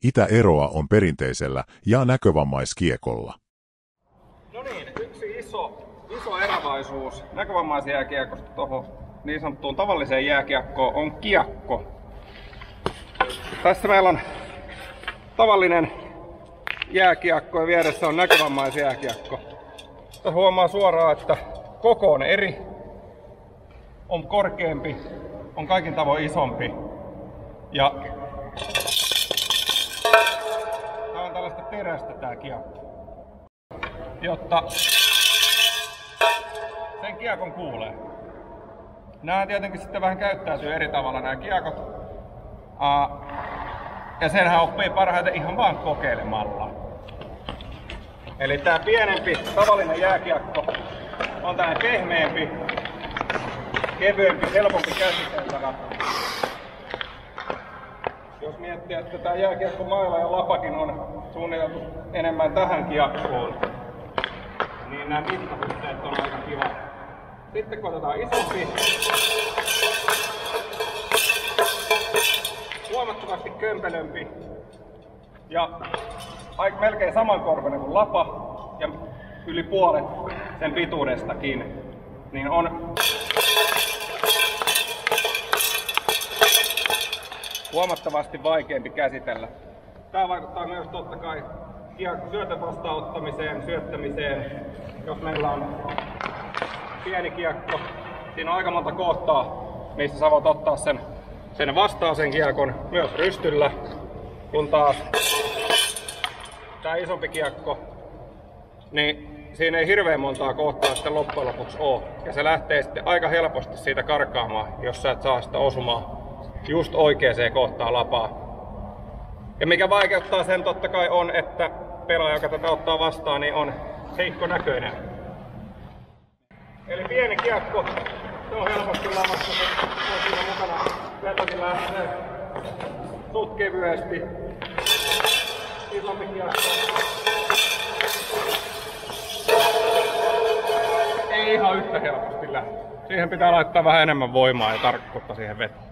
Mitä eroa on perinteisellä ja näkövammaiskiekolla? No niin, yksi iso eroavaisuus näkövammaisjääkiekosta tuohon niin sanottuun tavalliseen jääkiekkoon on kiekko. Tässä meillä on tavallinen jääkiekko ja vieressä on näkövammaisjääkiekko. Tässä huomaa suoraan, että koko on eri, on korkeampi, on kaikin tavoin isompi. Ja tää on tällaista terästä tää kiekko, jotta sen kiekon kuulee. Nämä tietenkin sitten vähän käyttäytyy eri tavalla nämä kiekot. Ja senhän oppii parhaiten ihan vaan kokeilemalla. Eli tää pienempi tavallinen jääkiekko on tää pehmeämpi, kevyempi, helpompi käsiteltävä. Jos miettii, että tää jääkiekkomaila ja lapakin on suunniteltu enemmän tähän kiekkoon, niin nämä mittasuhteet on aika kiva. Sitten kun otetaan isompi, huomattavasti kömpelömpi ja melkein samankorkuinen kuin lapa ja yli puolet sen pituudestakin, niin on huomattavasti vaikeampi käsitellä. Tämä vaikuttaa myös totta kai syötön vastaanottamiseen, syöttämiseen. Jos meillä on pieni kiekko, siinä on aika monta kohtaa, missä sä voit ottaa sen vastaan sen kiekon myös rystyllä, kun taas tää isompi kiekko, niin siinä ei hirveän montaa kohtaa sitten loppujen lopuksi ole. Ja se lähtee sitten aika helposti siitä karkaamaan, jos sä et saa sitä osumaan just oikeaan kohtaan lapaa. Ja mikä vaikeuttaa sen totta kai on, että pelaaja, joka tätä ottaa vastaan, niin on heikko näköinen. Eli pieni kiekko, se on helposti lavassa, se on siinä mukana. Vetokin lähtee suht kevyesti. Isompi kiekko. Ei ihan yhtä helposti lähtee. Siihen pitää laittaa vähän enemmän voimaa ja tarkkuutta siihen vetoon.